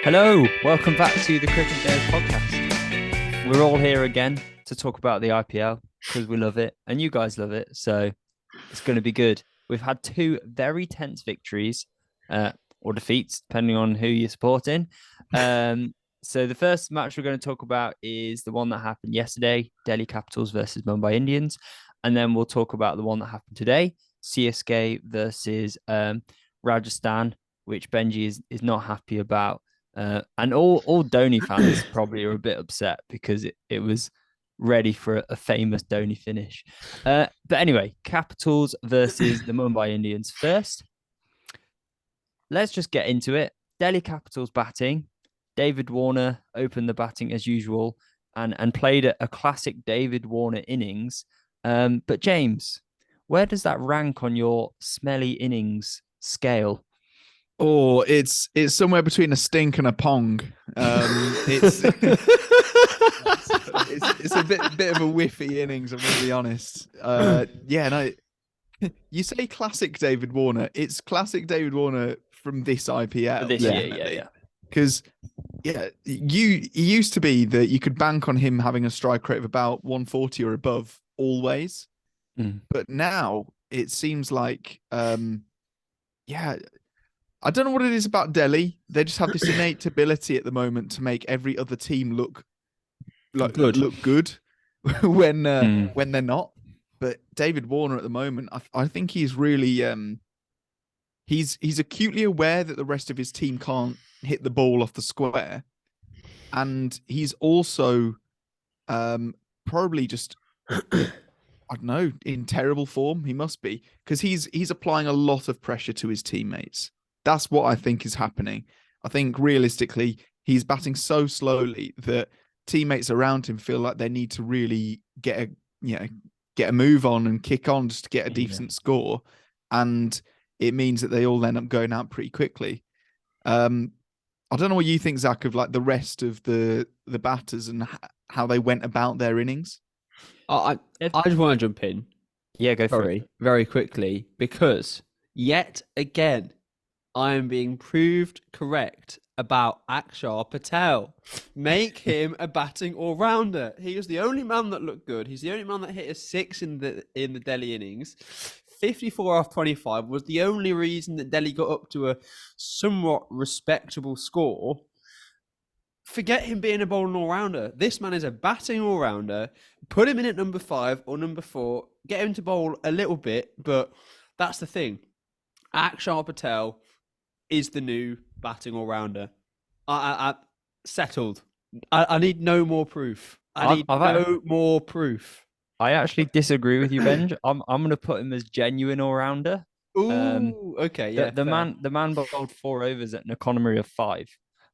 Hello, welcome back to the Cricket Days podcast. We're all here again to talk about the IPL because we love it and you guys love it. So it's going to be good. We've had two very tense victories or defeats, depending on who you're supporting. So the first match we're going to talk about is the one that happened yesterday, Delhi Capitals versus Mumbai Indians. And then we'll talk about the one that happened today, CSK versus Rajasthan, which Benji is not happy about. And all Dhoni fans probably are a bit upset because it was ready for a famous Dhoni finish. But anyway, Capitals versus the Mumbai Indians first. Let's just get into it. Delhi Capitals batting. David Warner opened the batting as usual and played a classic David Warner innings. But James, where does that rank on your smelly innings scale? Oh, it's somewhere between a stink and a pong. It's it's a bit of a whiffy innings, I'm going to be honest. You say classic David Warner. It's classic David Warner from this IPL. This year, yeah. Because it used to be that you could bank on him having a strike rate of about 140 or above always. But now it seems like I don't know what it is about Delhi. They just have this innate ability at the moment to make every other team look good when they're not. But David Warner at the moment, I think he's really he's acutely aware that the rest of his team can't hit the ball off the square, and he's also probably just I don't know, in terrible form. He must be, because he's applying a lot of pressure to his teammates. That's what I think is happening. I think realistically, he's batting so slowly that teammates around him feel like they need to really get a move on and kick on just to get a decent score. And it means that they all end up going out pretty quickly. I don't know what you think, Zach, of like the rest of the batters and how they went about their innings. I just want to jump in. Yeah, go for it. Very quickly, because yet again, I am being proved correct about Akshar Patel. Make him a batting all-rounder. He was the only man that looked good. He's the only man that hit a 6 in the Delhi innings. 54 off 25 was the only reason that Delhi got up to a somewhat respectable score. Forget him being a bowling all-rounder. This man is a batting all-rounder. Put him in at number 5 or number 4. Get him to bowl a little bit, but that's the thing. Akshar Patel is the new batting all-rounder. I settled. I need no more proof. I need no more proof. I actually disagree with you, Benj. I'm going to put him as genuine all-rounder. Ooh, okay, yeah. The man bowled 4 overs at an economy of 5.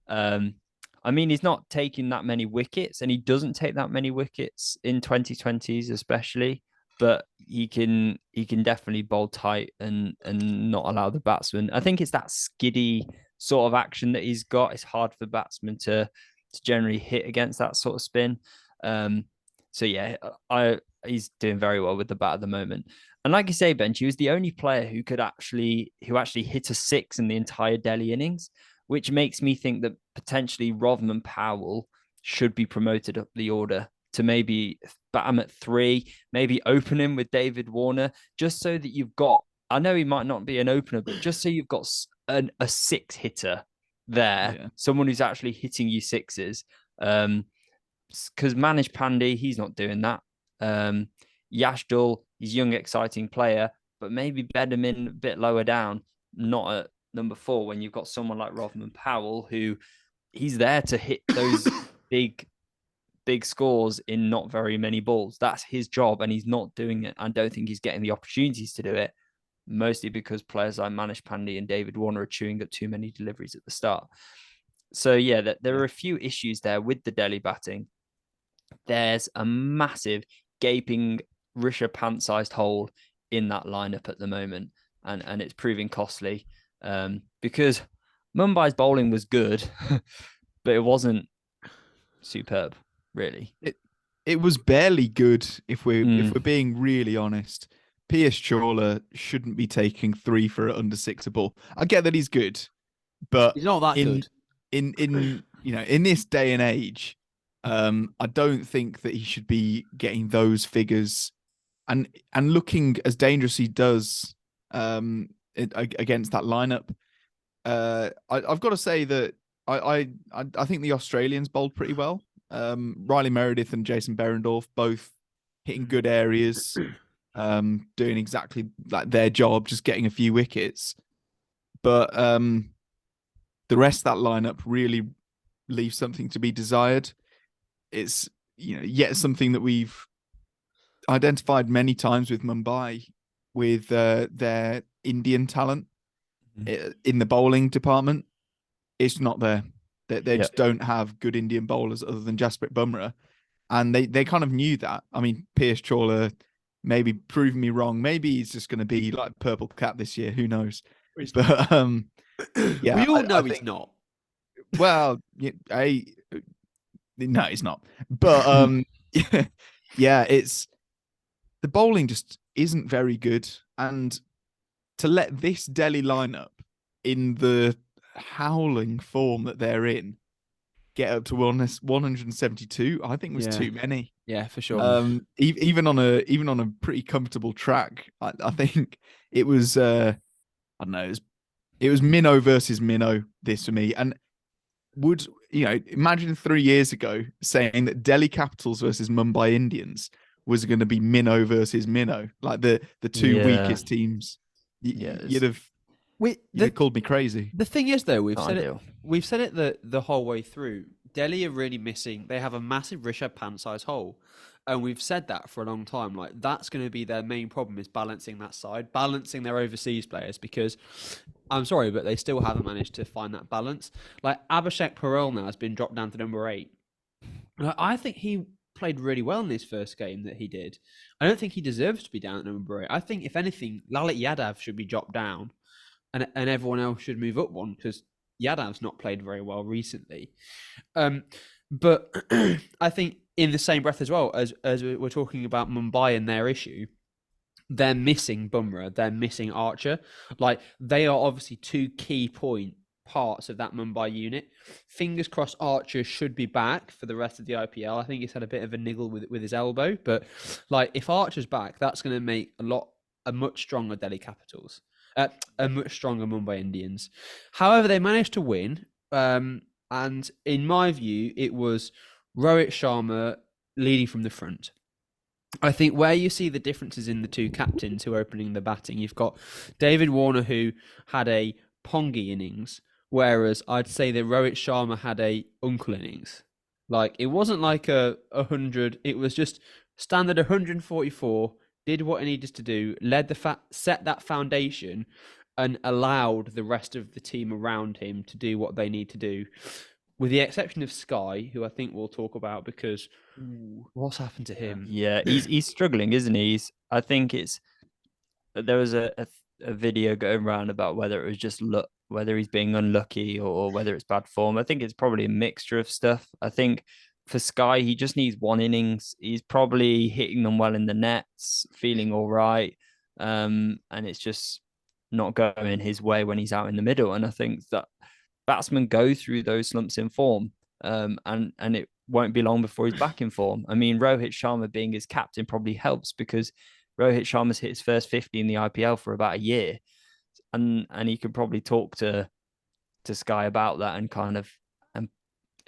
I mean, he's not taking that many wickets, and he doesn't take that many wickets in 2020s, especially. But he can definitely bowl tight and not allow the batsman. I think it's that skiddy sort of action that he's got. It's hard for the batsman to generally hit against that sort of spin. So yeah, he's doing very well with the bat at the moment. And like you say, Benji, he was the only player who actually hit a 6 in the entire Delhi innings, which makes me think that potentially Rovman Powell should be promoted up the order to maybe bat him at 3, maybe open him with David Warner, just so that you've got, I know he might not be an opener, but just so you've got a 6 hitter there, someone who's actually hitting you 6s. Because Manish Pandey, he's not doing that. Yashdal, he's a young, exciting player, but maybe bed him in a bit lower down, not at number 4, when you've got someone like Rovman Powell, who he's there to hit those big scores in not very many balls. That's his job, and he's not doing it. I don't think he's getting the opportunities to do it, mostly because players like Manish Pandey and David Warner are chewing up too many deliveries at the start. So yeah, there are a few issues there with the Delhi batting. There's a massive gaping Rishabh Pant-sized hole in that lineup at the moment, and it's proving costly because Mumbai's bowling was good, but it wasn't superb. Really, it was barely good. If we're being really honest, P.S. Chawla shouldn't be taking 3 for an under 6 a ball. I get that he's good, but he's not that good. in this day and age, I don't think that he should be getting those figures and looking as dangerous he does against that lineup. I've got to say that I think the Australians bowled pretty well. Riley Meredith and Jason Berendorf both hitting good areas, doing exactly like their job, just getting a few wickets. But the rest of that lineup really leaves something to be desired. It's yet something that we've identified many times with Mumbai, with their Indian talent in the bowling department. It's not there. They just don't have good Indian bowlers other than Jasprit Bumrah, and they kind of knew that. I mean, Pierce Chawla maybe proving me wrong. Maybe he's just going to be like purple cap this year. Who knows? But yeah, we all know he's not. Well, no, he's not. But yeah, it's the bowling just isn't very good, and to let this Delhi lineup in the howling form that they're in get up to 172, I think was too many. Yeah, for sure. Even on a pretty comfortable track, I think it was I don't know, it was minnow versus minnow this for me. And would imagine 3 years ago saying that Delhi Capitals versus Mumbai Indians was going to be minnow versus minnow, like the two weakest teams. You'd have called me crazy. The thing is, though, we've said it the whole way through. Delhi are really missing. They have a massive Rishabh Pant size hole, and we've said that for a long time. Like, that's going to be their main problem, is balancing that side, balancing their overseas players. Because I'm sorry, but they still haven't managed to find that balance. Like, Abhishek Parel now has been dropped down to number 8. I think he played really well in his first game that he did. I don't think he deserves to be down at number 8. I think, if anything, Lalit Yadav should be dropped down, and everyone else should move up one, because Yadav's not played very well recently. But I think in the same breath as well, as we're talking about Mumbai and their issue, they're missing Bumrah, they're missing Archer. Like, they are obviously two key parts of that Mumbai unit. Fingers crossed Archer should be back for the rest of the IPL. I think he's had a bit of a niggle with his elbow, but like, if Archer's back, that's going to make a much stronger Delhi Capitals. A much stronger Mumbai Indians. However, they managed to win, and in my view, it was Rohit Sharma leading from the front. I think where you see the differences in the two captains who are opening the batting, you've got David Warner, who had a pongy innings, whereas I'd say that Rohit Sharma had a uncle innings. Like, it wasn't like a 100, it was just standard 144, did what he needed to do, set that foundation, and allowed the rest of the team around him to do what they need to do. With the exception of Sky, who I think we'll talk about, because what's happened to him? Yeah, he's struggling, isn't he? I think there was a video going around about whether it was just luck, whether he's being unlucky, or whether it's bad form. I think it's probably a mixture of stuff. I think for Sky, he just needs one innings. He's probably hitting them well in the nets, feeling all right. And it's just not going his way when he's out in the middle. And I think that batsmen go through those slumps in form. And it won't be long before he's back in form. I mean, Rohit Sharma being his captain probably helps, because Rohit Sharma's hit his first 50 in the IPL for about a year. And he could probably talk to Sky about that and kind of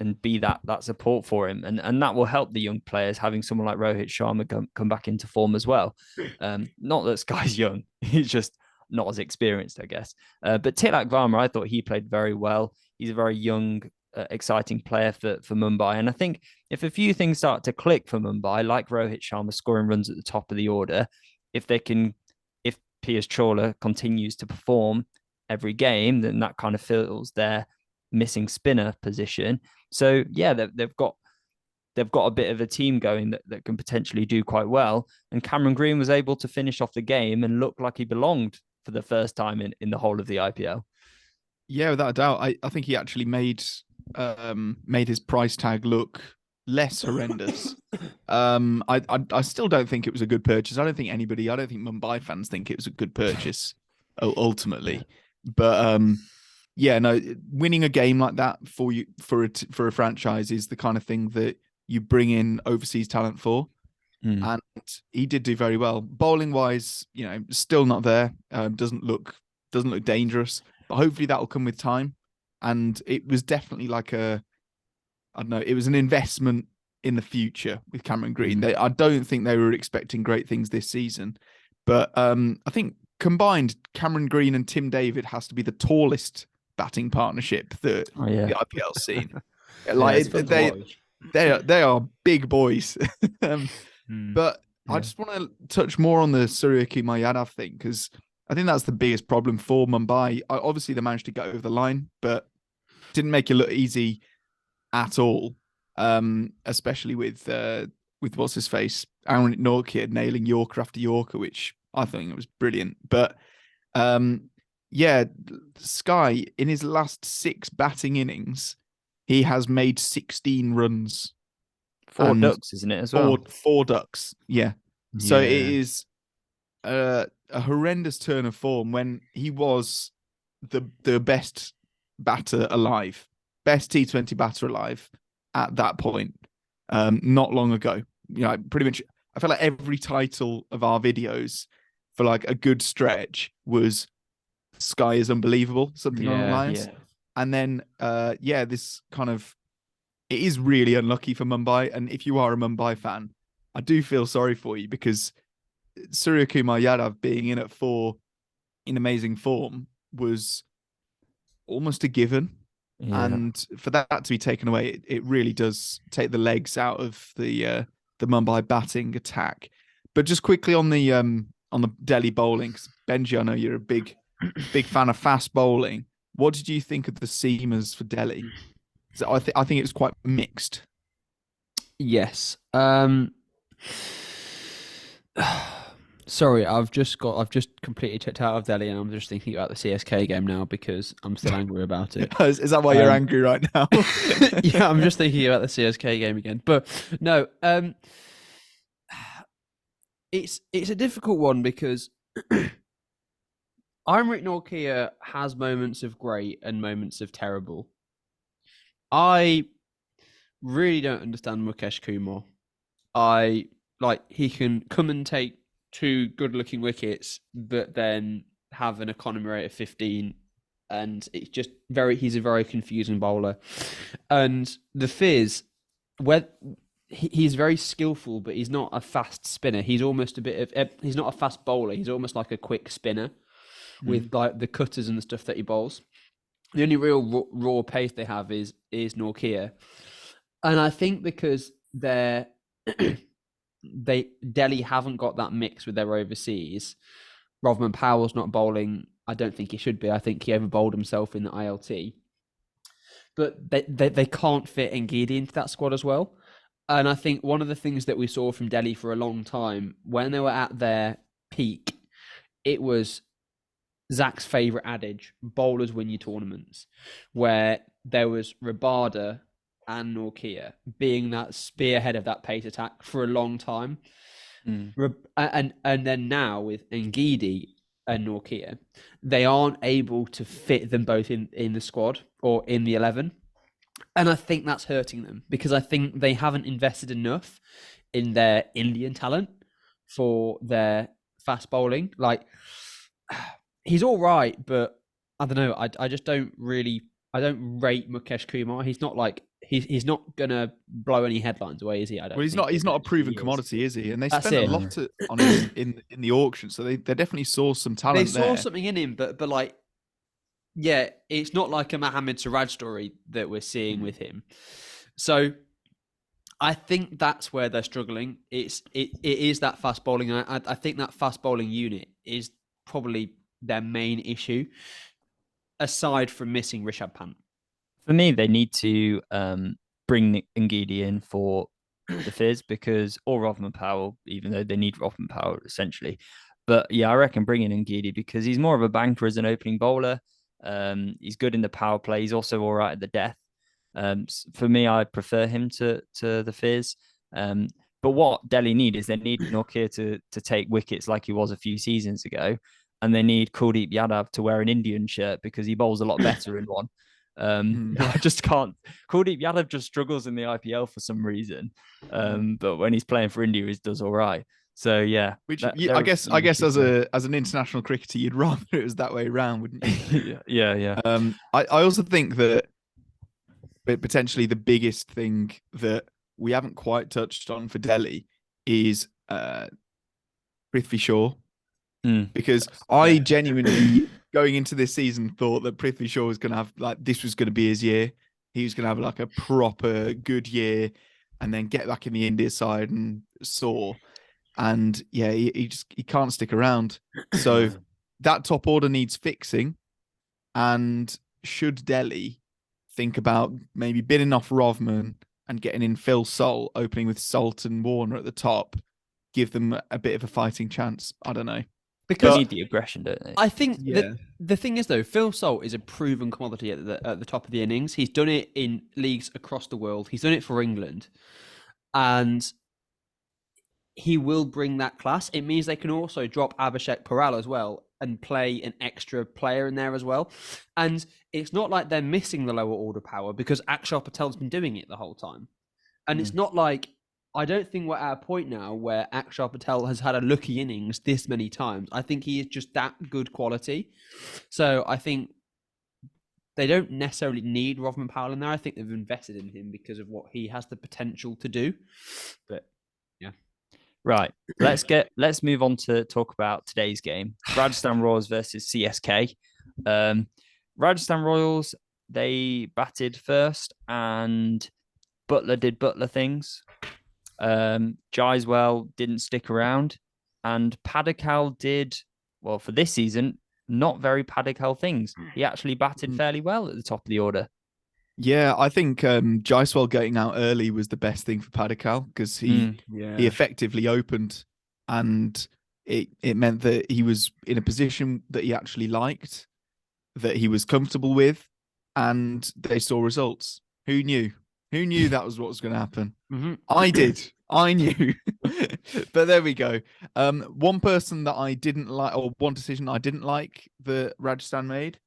and be that support for him, and that will help the young players, having someone like Rohit Sharma come back into form as well. Not that Sky's young, he's just not as experienced, I guess. But Tilak Varma, I thought he played very well. He's a very young, exciting player for Mumbai, and I think if a few things start to click for Mumbai, like Rohit Sharma scoring runs at the top of the order, if Piers Chawla continues to perform every game, then that kind of fills their missing spinner position. So yeah, they've got a bit of a team going that can potentially do quite well. And Cameron Green was able to finish off the game and look like he belonged for the first time in the whole of the IPL. Yeah, without a doubt. I think he actually made his price tag look less horrendous. I still don't think it was a good purchase. I don't think Mumbai fans think it was a good purchase ultimately. But yeah, no, winning a game like that for a franchise is the kind of thing that you bring in overseas talent for. And he did do very well. Bowling wise, still not there. Doesn't look dangerous, but hopefully that will come with time. And it was definitely like I don't know, it was an investment in the future with Cameron Green. I don't think they were expecting great things this season, but I think combined, Cameron Green and Tim David has to be the tallest batting partnership that the IPL's seen. Like they are big boys. But I just want to touch more on the Suryakumar Yadav thing, because I think that's the biggest problem for Mumbai. Obviously, they managed to get over the line, but didn't make it look easy at all. Especially with what's his face, Aaron Nortje nailing Yorker after Yorker, which I think it was brilliant. But Sky, in his last 6 batting innings, he has made 16 runs. 4 ducks, isn't it, as well? 4 ducks, yeah. So it is a horrendous turn of form when he was the best batter alive, best T20 batter alive at that point, not long ago. Pretty much, I feel like every title of our videos for like a good stretch was Sky is unbelievable, something along the lines. And then, this kind of, it is really unlucky for Mumbai. And if you are a Mumbai fan, I do feel sorry for you, because Suryakumar Yadav being in at 4 in amazing form was almost a given. Yeah. And for that to be taken away, it really does take the legs out of the Mumbai batting attack. But just quickly on the Delhi bowling, 'cause Benji, I know you're a big fan of fast bowling. What did you think of the seamers for Delhi? So I think it was quite mixed. Yes. Sorry, I've just completely checked out of Delhi, and I'm just thinking about the CSK game now because I'm still angry about it. Is that why you're angry right now? Yeah, I'm just thinking about the CSK game again. But no, it's a difficult one because Imrit Nortje has moments of great and moments of terrible. I really don't understand Mukesh Kumar. He can come and take 2 good-looking wickets, but then have an economy rate of 15, and it's just he's a very confusing bowler. And the Fizz, he's very skillful, but he's not a fast spinner. He's almost he's not a fast bowler. He's almost like a quick spinner with like the cutters and the stuff that he bowls. The only real raw pace they have is Nortje. And I think because Delhi haven't got that mix with their overseas. Rovman Powell's not bowling. I don't think he should be. I think he over bowled himself in the ILT. But they can't fit Ngidi into that squad as well. And I think one of the things that we saw from Delhi for a long time, when they were at their peak, it was Zach's favourite adage, bowlers win your tournaments, where there was Rabada and Nortje being that spearhead of that pace attack for a long time. And then now with Ngidi and Nortje, they aren't able to fit them both in the squad or in the 11. And I think that's hurting them because I think they haven't invested enough in their Indian talent for their fast bowling. Like, he's all right, but I don't know. I just don't really. I don't rate Mukesh Kumar. He's not like he's not gonna blow any headlines away, is he? I don't. Well, he's not a proven commodity, is he? And they spent a lot on him in the auction, so they definitely saw some talent. They saw something in him, but like, yeah, it's not like a Mohammad Siraj story that we're seeing with him. So I think that's where they're struggling. It is that fast bowling. I think that fast bowling unit is probably their main issue, aside from missing Rishabh Pant. For me, they need to bring Ngidi in for the Fizz or Rovman Powell, even though they need Rovman Powell essentially. But yeah, I reckon bring in Ngidi because he's more of a banker as an opening bowler. He's good in the power play. He's also all right at the death. For me, I prefer him to the Fizz. But what Delhi need is they need Nortje to take wickets like he was a few seasons ago. and they need Kuldeep Yadav to wear an Indian shirt because he bowls a lot better in one. I just can't. Kuldeep Yadav just struggles in the IPL for some reason, but when he's playing for India, he does all right. So yeah, which I guess as an international cricketer, you'd rather it was that way around, wouldn't you? yeah. I also think that potentially the biggest thing that we haven't quite touched on for Delhi is Prithvi Shaw, because I genuinely going into this season thought that Prithvi Shaw was going to have this was going to be his year. He was going to have like a proper good year, and then get back in the India side and soar. And yeah, he can't stick around. So that top order needs fixing. And should Delhi think about maybe bidding off Rovman and getting in Phil Salt, opening with Salt and Warner at the top, give them a bit of a fighting chance? I don't know. Because they need the aggression, don't they? I think the thing is, though, Phil Salt is a proven commodity at the top of the innings. He's done it in leagues across the world. He's done it for England. And he will bring that class. It means they can also drop Abhishek Paral as well and play an extra player in there as well. And it's not like they're missing the lower order power because Akshar Patel's been doing it the whole time. And it's not like, I don't think we're at a point now where Akshar Patel has had a lucky innings this many times. I think he is just that good quality. So I think they don't necessarily need Rovman Powell in there. I think they've invested in him because of what he has the potential to do. But yeah. Right. Let's move on to talk about today's game. Rajasthan Royals versus CSK. Rajasthan Royals, they batted first and Butler did Butler things. Jaiswal didn't stick around, and Padikkal did, well, for this season, not very Padikkal things. He actually batted fairly well at the top of the order. Yeah, I think Jaiswal getting out early was the best thing for Padikkal because he effectively opened, and it meant that he was in a position that he actually liked, that he was comfortable with, and they saw results. Who knew? Who knew that was what was going to happen? I did. I knew. But there we go. One person that I didn't like, or one decision I didn't like that Rajasthan made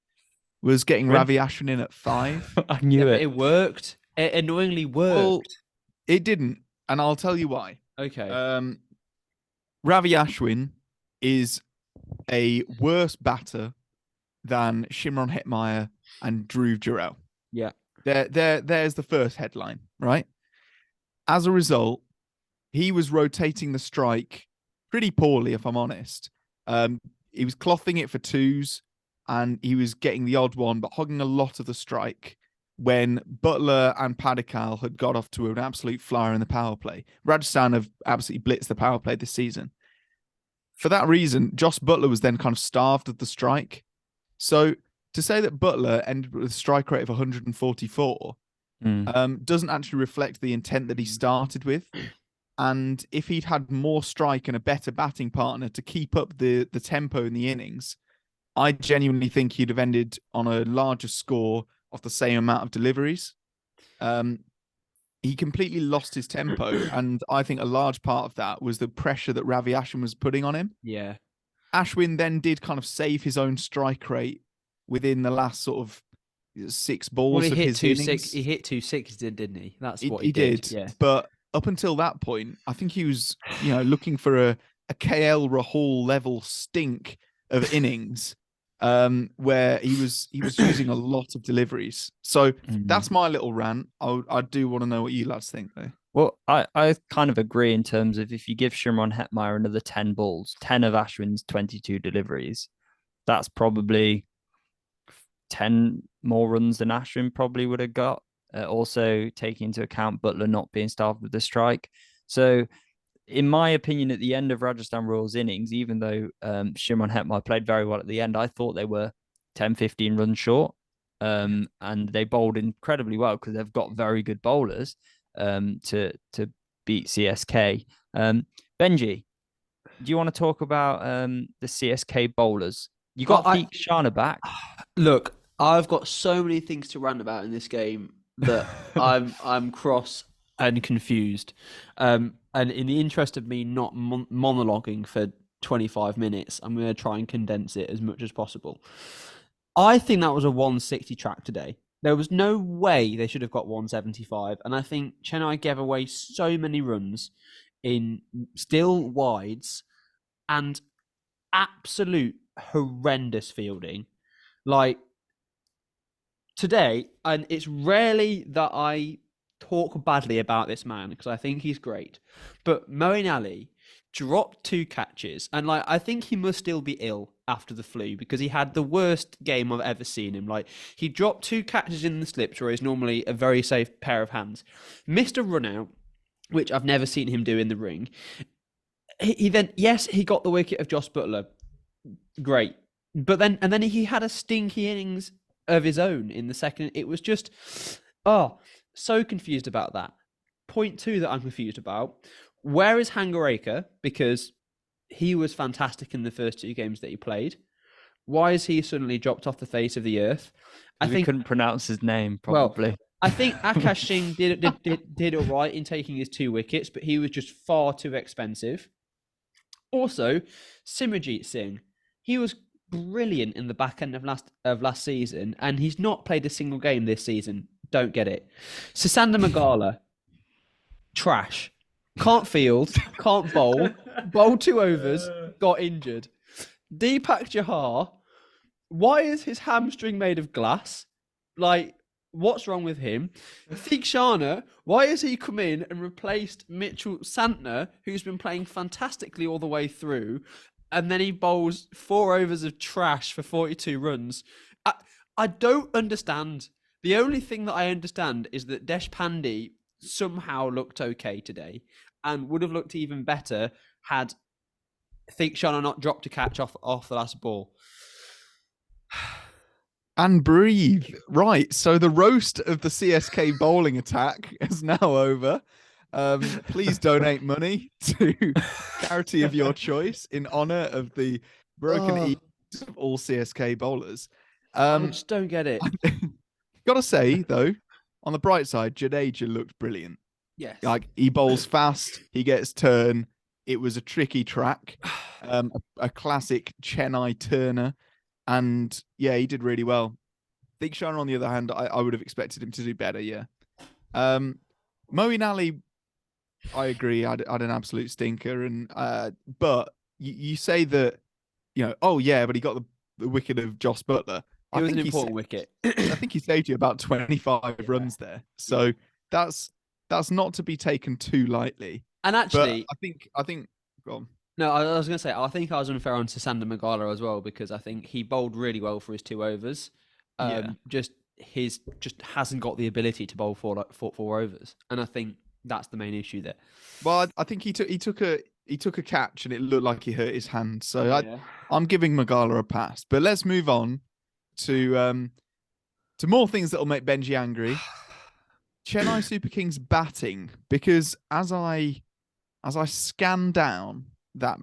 was getting Ravi Ashwin in at 5. I knew it. It worked. It annoyingly worked. Well, it didn't, and I'll tell you why. Okay. Ravi Ashwin is a worse batter than Shimron Hetmeyer and Dhruv Jurel. Yeah. There's the first headline, right? As a result, he was rotating the strike pretty poorly, if I'm honest. He was clothing it for 2s, and he was getting the odd one, but hogging a lot of the strike when Butler and Padikkal had got off to an absolute flyer in the power play. Rajasthan have absolutely blitzed the power play this season. For that reason, Josh Butler was then kind of starved of the strike. So to say that Butler ended with a strike rate of 144 doesn't actually reflect the intent that he started with. And if he'd had more strike and a better batting partner to keep up the tempo in the innings, I genuinely think he'd have ended on a larger score of the same amount of deliveries. He completely lost his tempo, and I think a large part of that was the pressure that Ravi Ashwin was putting on him. Yeah. Ashwin then did kind of save his own strike rate within the last sort of 6 balls of his innings. He hit 2/6, didn't he? That's what he did. Yeah. But up until that point, I think he was, looking for a KL Rahul level stink of innings, where he was using a lot of deliveries. So that's my little rant. I do want to know what you lads think, though. Well, I kind of agree in terms of if you give Shimron Hetmeyer another 10 balls, 10 of Ashwin's 22 deliveries, that's probably 10 more runs than Ashwin probably would have got. Also taking into account Butler not being starved with the strike. So in my opinion, at the end of Rajasthan Royals innings, even though Shimron Hetmeyer played very well at the end, I thought they were 10, 15 runs short. And they bowled incredibly well because they've got very good bowlers to beat CSK. Benji, do you want to talk about the CSK bowlers? You got Deep Sharna back. Look, I've got so many things to rant about in this game that I'm cross and confused. And in the interest of me not monologuing for 25 minutes. I'm going to try and condense it as much as possible. I think that was a 160 track today. There was no way they should have got 175. And I think Chennai gave away so many runs in still wides and absolute horrendous fielding. Like today, and it's rarely that I talk badly about this man because I think he's great. But Moeen Ali dropped 2 catches, and like I think he must still be ill after the flu because he had the worst game I've ever seen him. Like he dropped 2 catches in the slips where he's normally a very safe pair of hands, missed a run out, which I've never seen him do in the ring. He then, yes, he got the wicket of Josh Butler, great, but then he had a stinky innings of his own in the second. It was just, so confused about that. Point 2 that I'm confused about. Where is Hangareka? Because he was fantastic in the first 2 games that he played. Why is he suddenly dropped off the face of the earth? I think couldn't pronounce his name probably. Well, I think Akash Singh did all right in taking his 2 wickets, but he was just far too expensive. Also, Simranjeet Singh, he was brilliant in the back end of last season, and he's not played a single game this season. Don't get it. Sisanda Magala, trash. Can't field, can't bowl, bowled 2 overs, got injured. Deepak Chahar, why is his hamstring made of glass? Like, what's wrong with him? Theekshana, why has he come in and replaced Mitchell Santner, who's been playing fantastically all the way through, and then he bowls 4 overs of trash for 42 runs? I don't understand. The only thing that I understand is that Deshpande somehow looked okay today and would have looked even better had Theekshana not dropped a catch off the last ball. And breathe. Right, so the roast of the CSK bowling attack is now over. Please donate money to charity of your choice in honor of the broken egos of all CSK bowlers. I just don't get it. Gotta say, though, on the bright side, Jadeja looked brilliant. Yes. Like, he bowls fast, he gets turn. It was a tricky track, a classic Chennai turner. And yeah, he did really well. Theekshana, on the other hand, I would have expected him to do better, yeah. Moeen Ali, I agree, had an absolute stinker. And but you say that, but he got the wicket of Josh Butler. It was an important wicket. I think he saved you about 25 runs there. So that's not to be taken too lightly. And actually, but I think go on. No, I was going to say, I think I was unfair on Sisanda Magala as well, because I think he bowled really well for his 2 overs. Just hasn't got the ability to bowl 4 overs, and I think that's the main issue there. Well, I think he took a catch and it looked like he hurt his hand, so I'm giving Magala a pass. But let's move on to more things that will make Benji angry. Chennai Super Kings batting, because as I scan down that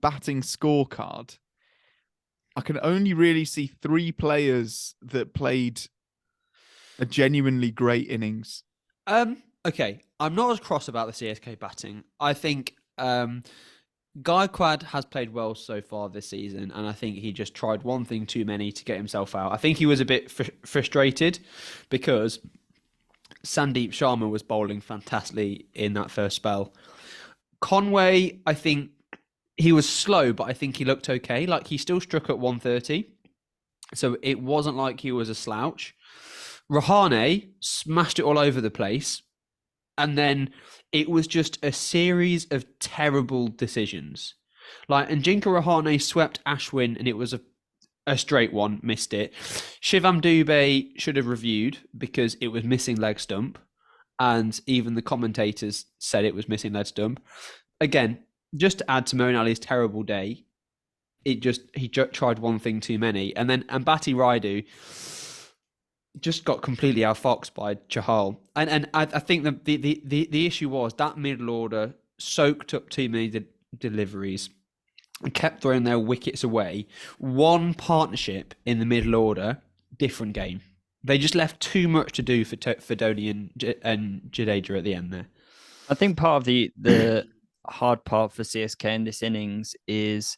batting scorecard, I can only really see 3 players that played a genuinely great innings. Okay, I'm not as cross about the CSK batting. I think Gaikwad has played well so far this season, and I think he just tried one thing too many to get himself out. I think he was a bit frustrated because Sandeep Sharma was bowling fantastically in that first spell. Conway, I think he was slow, but I think he looked okay. Like, he still struck at 130, so it wasn't like he was a slouch. Rahane smashed it all over the place, and then it was just a series of terrible decisions. Like, Anjinka Rahane swept Ashwin, and it was a straight one, missed it. Shivam Dubey should have reviewed because it was missing leg stump, and even the commentators said it was missing leg stump. Again, just to add to Moeen Ali's terrible day, he tried one thing too many, and then Ambati Raidu just got completely outfoxed by Chahal. And I think the issue was that middle order soaked up too many deliveries and kept throwing their wickets away. One partnership in the middle order, different game. They just left too much to do for Dhoni and Jadeja at the end there. I think part of the hard part for CSK in this innings is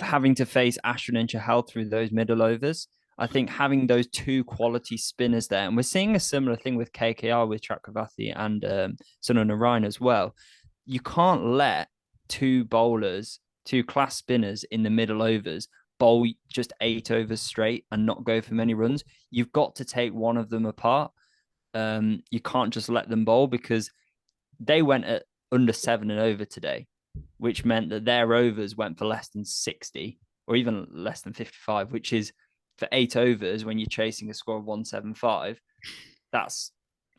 having to face Ashwin and Chahal through those middle overs. I think having those two quality spinners there, and we're seeing a similar thing with KKR with Chakravarti and Sunil Narayan as well. You can't let two class spinners in the middle overs bowl just 8 overs straight and not go for many runs. You've got to take one of them apart. You can't just let them bowl, because they went at under 7 and over today, which meant that their overs went for less than 60 or even less than 55, which is for 8 overs when you're chasing a score of 175. That's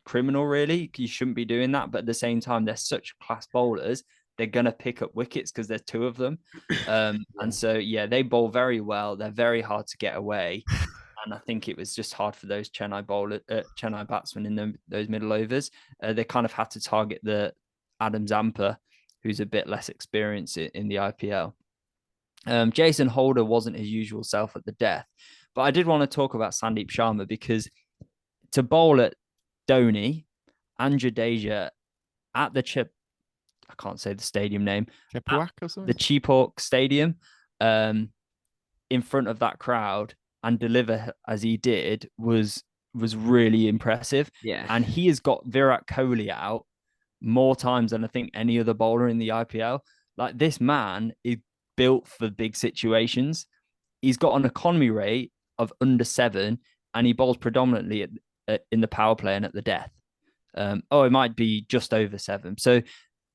criminal, really. You shouldn't be doing that. But at the same time, they're such class bowlers. They're going to pick up wickets because there's 2 of them. And so, yeah, they bowl very well. They're very hard to get away. And I think it was just hard for those Chennai batsmen in those middle overs. They kind of had to target the Adam Zampa, who's a bit less experienced in the IPL. Jason Holder wasn't his usual self at the death. But I did want to talk about Sandeep Sharma, because to bowl at Dhoni and Jadeja at the I can't say the stadium name. Chepauk or something? The Chepauk Stadium, in front of that crowd, and deliver as he did was really impressive. Yeah. And he has got Virat Kohli out more times than I think any other bowler in the IPL. Like, this man is built for big situations. He's got an economy rate of under 7, and he bowls predominantly in the power play and at the death. It might be just over 7. So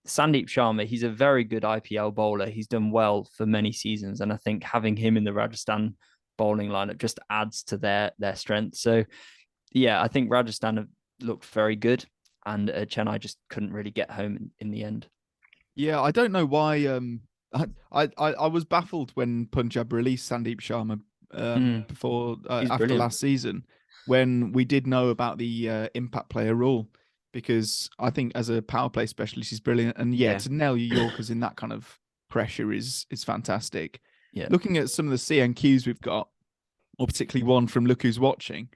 Sandeep Sharma, he's a very good IPL bowler. He's done well for many seasons, and I think having him in the Rajasthan bowling lineup just adds to their strength. So yeah, I think Rajasthan have looked very good, and Chennai just couldn't really get home in the end. Yeah, I don't know why. I was baffled when Punjab released Sandeep Sharma after brilliant. last season, when we did know about the impact player rule, because I think as a power play specialist, he's brilliant. And to nail your Yorkers in that kind of pressure is fantastic. Yeah. Looking at some of the CNQs we've got, or particularly one from Look Who's Watching,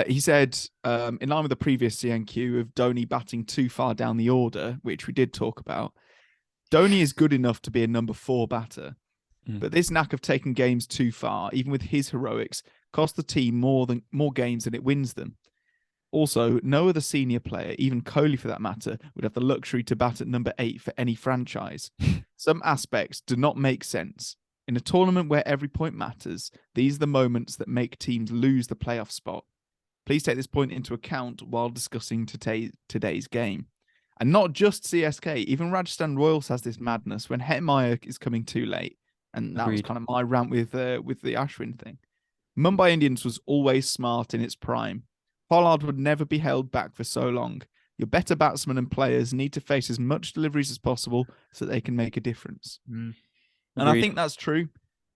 he said, in line with the previous CNQ of Dhoni batting too far down the order, which we did talk about, Dhoni is good enough to be a number 4 batter. But this knack of taking games too far, even with his heroics, costs the team more games than it wins them. Also, no other senior player, even Kohli for that matter, would have the luxury to bat at number 8 for any franchise. Some aspects do not make sense. In a tournament where every point matters, these are the moments that make teams lose the playoff spot. Please take this point into account while discussing today's game. And not just CSK, even Rajasthan Royals has this madness when Hetmeyer is coming too late. And that was kind of my rant with the Ashwin thing. Mumbai Indians was always smart in its prime. Pollard would never be held back for so long. Your better batsmen and players need to face as much deliveries as possible so they can make a difference. And I think that's true.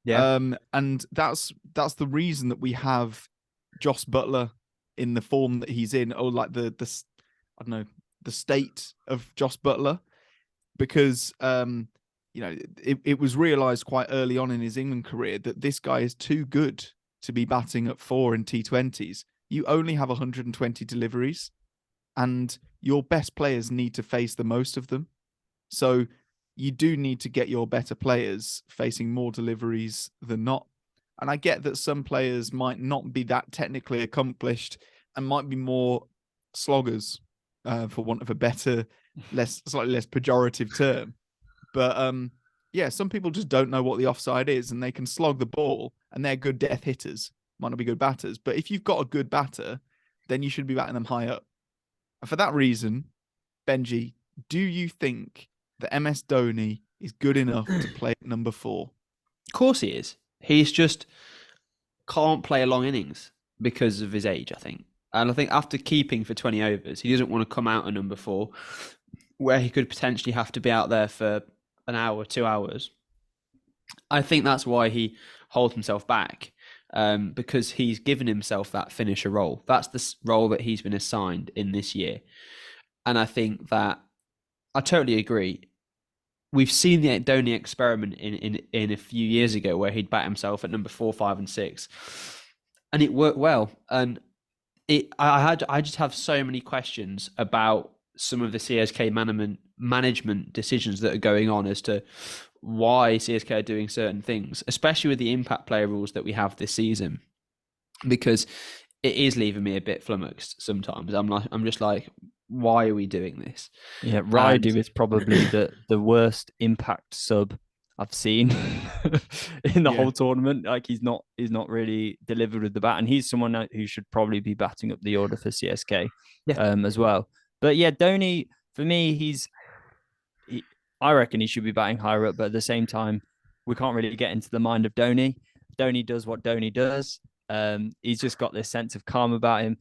Yeah. And that's the reason that we have Jos Buttler in the form that he's in, or like the state of Jos Buttler, because it was realised quite early on in his England career that this guy is too good to be batting at 4 in T20s. You only have 120 deliveries, and your best players need to face the most of them. So you do need to get your better players facing more deliveries than not. And I get that some players might not be that technically accomplished and might be more sloggers, for want of a better, slightly less pejorative term. But some people just don't know what the offside is, and they can slog the ball, and they're good death hitters. Might not be good batters, but if you've got a good batter, then you should be batting them high up. And for that reason, Benji, do you think that MS Dhoni is good enough to play at number 4? Of course he is. He's just can't play a long innings because of his age, I think. And I think after keeping for 20 overs, he doesn't want to come out at number 4, where he could potentially have to be out there for an hour, 2 hours. I think that's why he holds himself back, because he's given himself that finisher role. That's the role that he's been assigned in this year. And I think that I totally agree. We've seen the Dhoni experiment in a few years ago where he'd bat himself at number 4, 5, and 6, and it worked well. And I just have so many questions about some of the CSK management decisions that are going on as to why CSK are doing certain things, especially with the impact player rules that we have this season, because it is leaving me a bit flummoxed sometimes. I'm just like, why are we doing this? Yeah, Raidu is probably the worst impact sub I've seen in the whole tournament. Like he's not really delivered with the bat, and he's someone who should probably be batting up the order for CSK as well. But yeah, Dhoni, for me, I reckon he should be batting higher up, but at the same time, we can't really get into the mind of Dhoni. Dhoni does what Dhoni does. He's just got this sense of calm about him.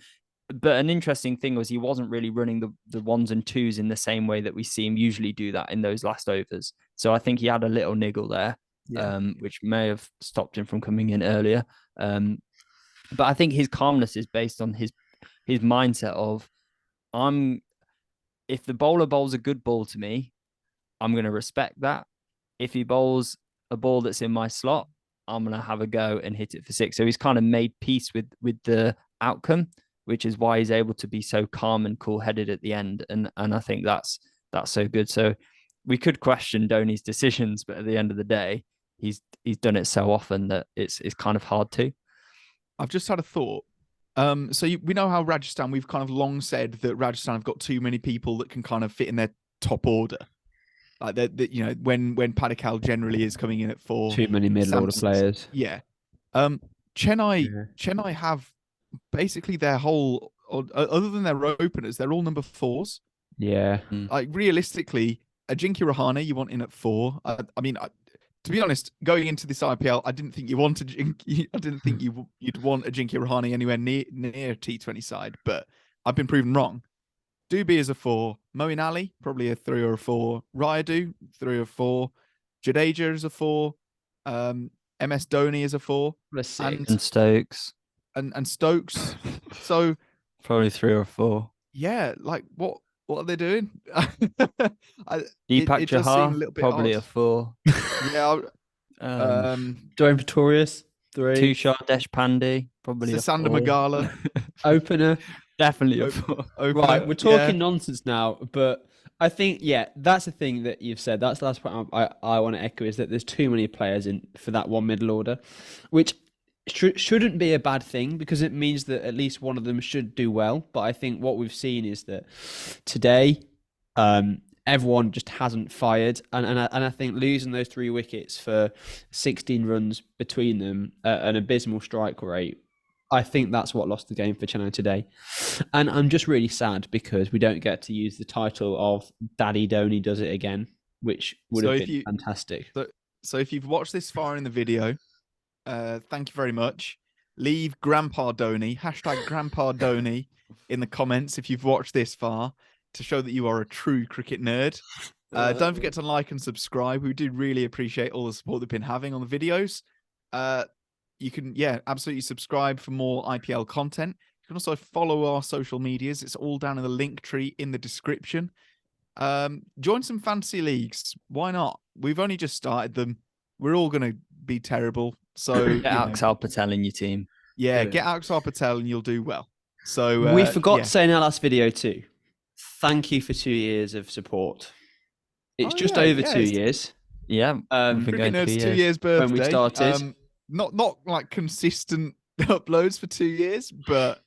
But an interesting thing was he wasn't really running the ones and twos in the same way that we see him usually do that in those last overs. So I think he had a little niggle there, which may have stopped him from coming in earlier. But I think his calmness is based on his mindset of, if the bowler bowls a good ball to me, I'm going to respect that. If he bowls a ball that's in my slot, I'm going to have a go and hit it for six. So he's kind of made peace with the outcome, which is why he's able to be so calm and cool-headed at the end. And I think that's so good. So we could question Dhoni's decisions, but at the end of the day, he's done it so often that it's kind of hard to. I've just had a thought. We know how Rajasthan, we've kind of long said that Rajasthan have got too many people that can kind of fit in their top order. Like that, you know, when Padikkal generally is coming in at 4, too many middle order players. Yeah. Chennai have basically their whole, other than their openers, they're all number 4s. Yeah. Like realistically, Ajinkya Rahane you want in at 4. I mean, to be honest, going into this IPL, I didn't think you'd want Ajinkya Rahane anywhere near T20 side, but I've been proven wrong. Dubey is a 4. Moeen Ali, probably a 3 or a 4. Rayudu, 3 or 4. Jadeja is a 4. MS Dhoni is a 4. And Stokes. And Stokes. So probably 3 or 4. Yeah, like what are they doing? Deepak Chahar, probably odd. a 4. Yeah. Dwayne Pretorius, 3. Tushar Deshpande, probably Sasanda a 4. Magala. Opener. Definitely a 4. Right, we're talking nonsense now, but I think, that's the thing that you've said. That's the last point I want to echo, is that there's too many players in for that one middle order, which shouldn't be a bad thing, because it means that at least one of them should do well. But I think what we've seen is that today, everyone just hasn't fired, and I think losing those 3 wickets for 16 runs between them, an abysmal strike rate, I think that's what lost the game for Chennai today. And I'm just really sad because we don't get to use the title of Daddy Dhoni Does It Again, which would have been fantastic. So if you've watched this far in the video, thank you very much. Leave Grandpa Dhoni, #Grandpa Dhoni in the comments if you've watched this far, to show that you are a true cricket nerd. Don't forget to like and subscribe. We do really appreciate all the support they've been having on the videos. You can, absolutely subscribe for more IPL content. You can also follow our social medias. It's all down in the link tree in the description. Join some fantasy leagues. Why not? We've only just started them. We're all going to be terrible. So get Axar Patel in your team. Yeah, get Axar Patel and you'll do well. So we forgot to say in our last video too, thank you for 2 years of support. It's just over 2 years. Yeah. Cricket Nerd's 2 years birthday. When we started. Not like consistent uploads for 2 years, but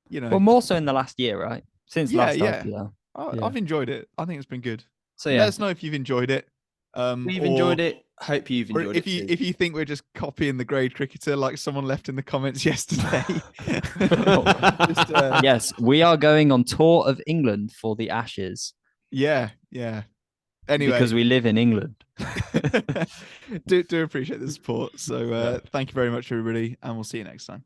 you know. Well, more so in the last year, right? Since last IPL. I've enjoyed it. I think it's been good. So let us know if you've enjoyed it. We've enjoed it. Hope you've enjoyed it. If you think we're just copying the grade cricketer, like someone left in the comments yesterday. Yes, we are going on tour of England for the Ashes. Yeah. Anyway, because we live in England. do appreciate the support. So thank you very much, everybody, and we'll see you next time.